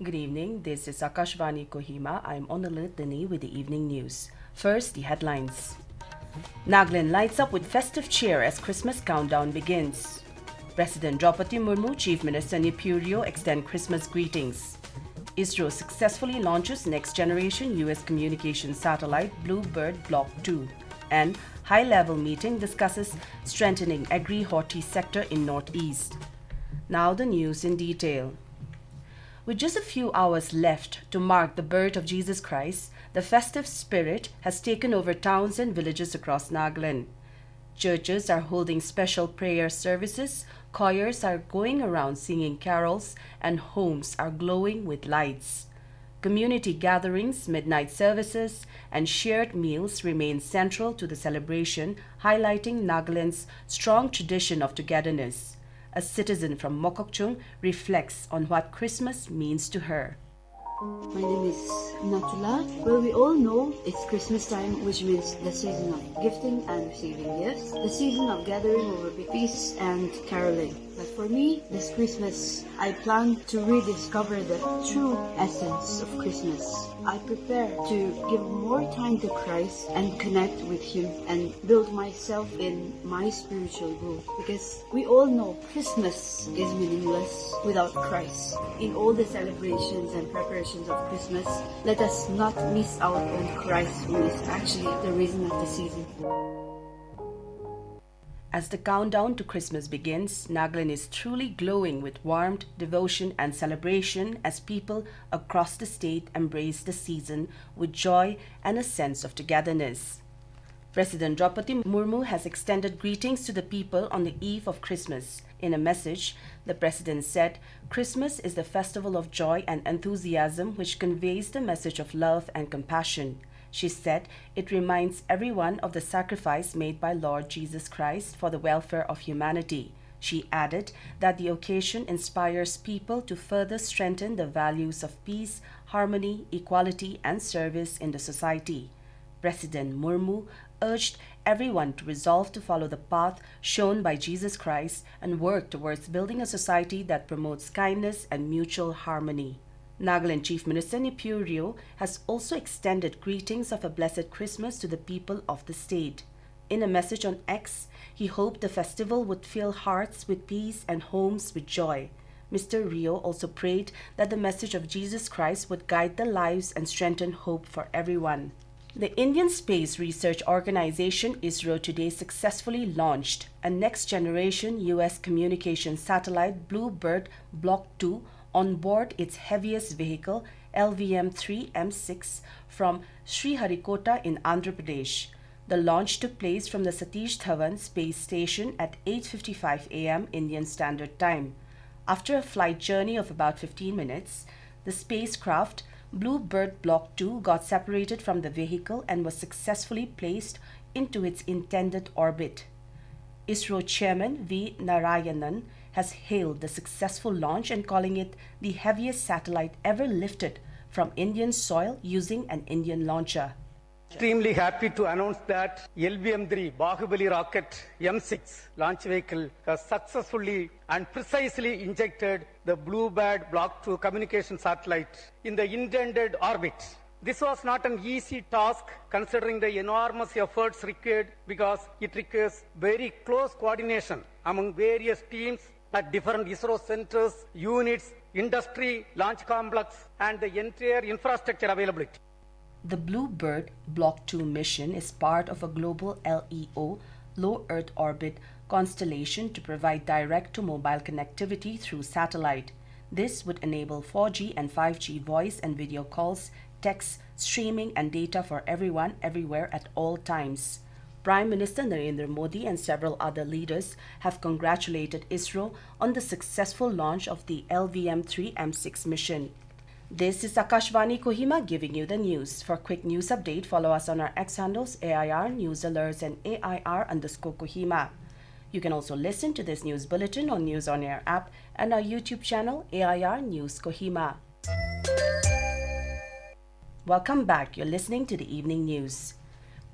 Good evening, this is Akashvani Kohima. I'm on the Bulletin with the evening news. First, the headlines. Nagaland lights up with festive cheer as Christmas countdown begins. President Droupadi Murmu, Chief Minister Neiphiu Rio extend Christmas greetings. ISRO successfully launches next-generation US communication satellite BlueBird Block-2. And high-level meeting discusses strengthening Agri-Horti sector in Northeast. Now the news in detail. With just a few hours left to mark the birth of Jesus Christ, the festive spirit has taken over towns and villages across Nagaland. Churches are holding special prayer services, choirs are going around singing carols, and homes are glowing with lights. Community gatherings, midnight services, and shared meals remain central to the celebration, highlighting Nagaland's strong tradition of togetherness. A citizen from Mokokchung reflects on what Christmas means to her. My name is Natula. Well, we all know it's Christmas time, which means the season of gifting and receiving gifts, the season of gathering over peace and caroling. But for me, this Christmas, I plan to rediscover the true essence of Christmas. I prepare to give more time to Christ and connect with Him and build myself in my spiritual growth. Because we all know Christmas is meaningless without Christ. In all the celebrations and preparations of Christmas, let us not miss out on Christ, who is actually the reason of the season. As the countdown to Christmas begins, Nagaland is truly glowing with warmth, devotion, and celebration as people across the state embrace the season with joy and a sense of togetherness. President Droupadi Murmu has extended greetings to the people on the eve of Christmas. In a message, the President said, "Christmas is the festival of joy and enthusiasm which conveys the message of love and compassion." She said it reminds everyone of the sacrifice made by Lord Jesus Christ for the welfare of humanity. She added that the occasion inspires people to further strengthen the values of peace, harmony, equality, and service in the society. President Murmu urged everyone to resolve to follow the path shown by Jesus Christ and work towards building a society that promotes kindness and mutual harmony. Nagaland Chief Minister Neiphiu Rio has also extended greetings of a blessed Christmas to the people of the state. In a message on X, he hoped the festival would fill hearts with peace and homes with joy. Mr. Rio also prayed that the message of Jesus Christ would guide the lives and strengthen hope for everyone. The Indian Space Research Organization ISRO today successfully launched a next-generation US communication satellite BlueBird Block-2 on board its heaviest vehicle, LVM-3M6, from Sriharikota in Andhra Pradesh. The launch took place from the Satish Dhawan space station at 8:55 a.m. Indian Standard Time. After a flight journey of about 15 minutes, the spacecraft BlueBird Block-2 got separated from the vehicle and was successfully placed into its intended orbit. ISRO Chairman V. Narayanan has hailed the successful launch and calling it the heaviest satellite ever lifted from Indian soil using an Indian launcher. Extremely happy to announce that LVM-3 Bahubali rocket M6 launch vehicle has successfully and precisely injected the BlueBird Block-2 communication satellite in the intended orbit. This was not an easy task considering the enormous efforts required because it requires very close coordination among various teams at different ISRO centers, units, industry, launch complex, and the entire infrastructure availability. The BlueBird Block-2 mission is part of a global LEO, low Earth orbit constellation to provide direct-to-mobile connectivity through satellite. This would enable 4G and 5G voice and video calls, text, streaming, and data for everyone, everywhere, at all times. Prime Minister Narendra Modi and several other leaders have congratulated ISRO on the successful launch of the LVM-3M6 mission. This is Akashvani Kohima giving you the news. For quick news update, follow us on our X handles AIR News Alerts and AIR_Kohima. You can also listen to this news bulletin on News On Air app and our YouTube channel AIR News Kohima. Welcome back. You're listening to the evening news.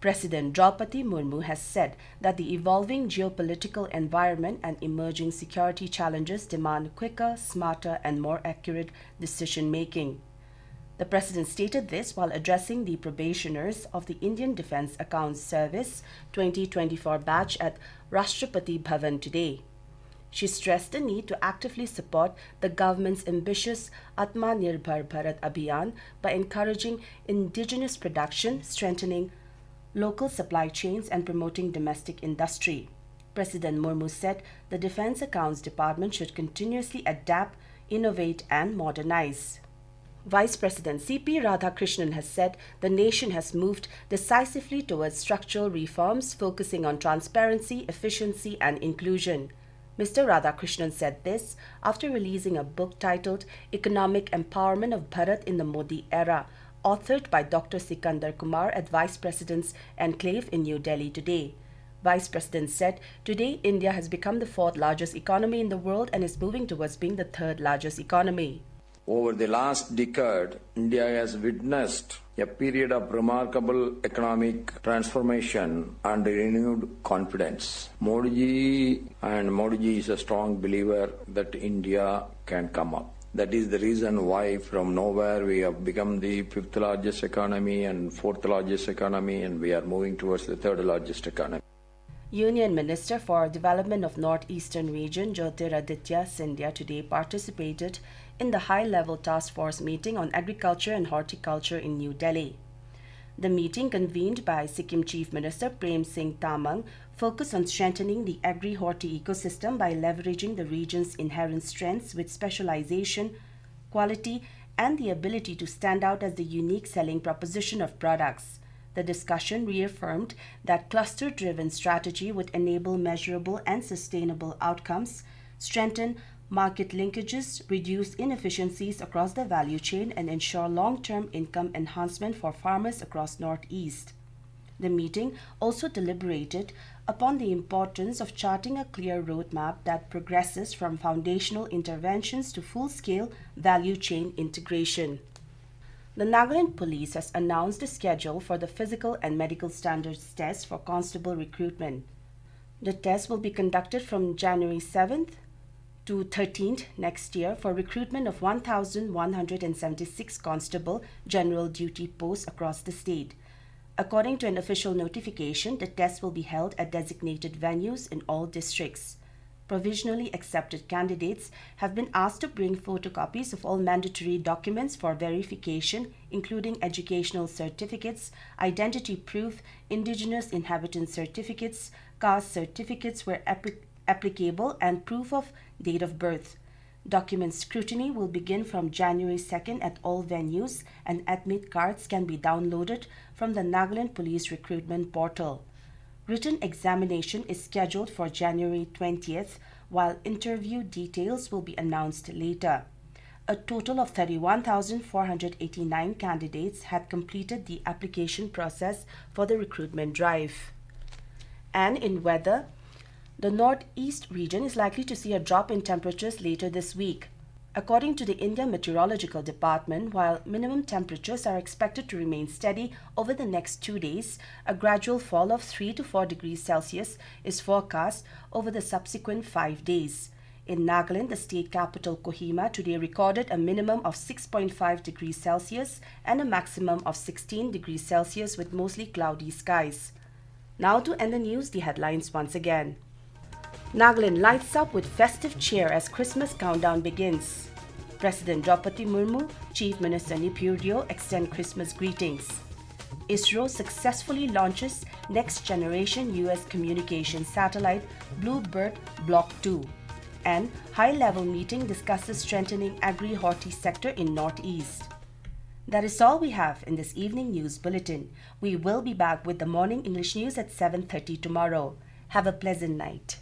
President Droupadi Murmu has said that the evolving geopolitical environment and emerging security challenges demand quicker, smarter, and more accurate decision-making. The President stated this while addressing the probationers of the Indian Defence Accounts Service 2024 batch at Rashtrapati Bhavan today. She stressed the need to actively support the government's ambitious Atmanirbhar Bharat Abhiyan by encouraging indigenous production, strengthening local supply chains, and promoting domestic industry. President Murmu said the Defence Accounts Department should continuously adapt, innovate, and modernize. Vice President C.P. Radhakrishnan has said the nation has moved decisively towards structural reforms focusing on transparency, efficiency, and inclusion. Mr. Radhakrishnan said this after releasing a book titled Economic Empowerment of Bharat in the Modi Era, authored by Dr. Sikandar Kumar at Vice President's Enclave in New Delhi today. Vice President said, today India has become the fourth largest economy in the world and is moving towards being the third largest economy. Over the last decade, India has witnessed a period of remarkable economic transformation and renewed confidence. Modi is a strong believer that India can come up. That is the reason why from nowhere we have become the fifth largest economy and fourth largest economy, and we are moving towards the third largest economy. Union Minister for Development of Northeastern Region Jyotiraditya Scindia today participated in the high-level task force meeting on agriculture and horticulture in New Delhi. The meeting, convened by Sikkim Chief Minister Prem Singh Tamang, focused on strengthening the Agri-Horti ecosystem by leveraging the region's inherent strengths with specialization, quality, and the ability to stand out as the unique selling proposition of products. The discussion reaffirmed that cluster-driven strategy would enable measurable and sustainable outcomes, strengthen market linkages, reduce inefficiencies across the value chain, and ensure long-term income enhancement for farmers across Northeast. The meeting also deliberated upon the importance of charting a clear roadmap that progresses from foundational interventions to full-scale value chain integration. The Nagaland Police has announced a schedule for the physical and medical standards test for constable recruitment. The test will be conducted from January 7th to 13th next year for recruitment of 1,176 constable general duty posts across the state. According to an official notification, the test will be held at designated venues in all districts. Provisionally accepted candidates have been asked to bring photocopies of all mandatory documents for verification, including educational certificates, identity proof, indigenous inhabitant certificates, caste certificates where applicable, and proof of date of birth. Document scrutiny will begin from January 2nd at all venues, and admit cards can be downloaded from the Nagaland Police Recruitment Portal. Written examination is scheduled for January 20th, while interview details will be announced later. A total of 31,489 candidates had completed the application process for the recruitment drive. And in weather, the Northeast region is likely to see a drop in temperatures later this week. According to the India Meteorological Department, while minimum temperatures are expected to remain steady over the next 2 days, a gradual fall of 3 to 4 degrees Celsius is forecast over the subsequent 5 days. In Nagaland, the state capital Kohima today recorded a minimum of 6.5 degrees Celsius and a maximum of 16 degrees Celsius with mostly cloudy skies. Now to end the news, the headlines once again. Nagaland lights up with festive cheer as Christmas countdown begins. President Droupadi Murmu, Chief Minister Neiphiu Rio extend Christmas greetings. ISRO successfully launches next-generation US communication satellite BlueBird Block-2. And high-level meeting discusses strengthening Agri-Horti sector in Northeast. That is all we have in this evening news bulletin. We will be back with the morning English news at 7:30 tomorrow. Have a pleasant night.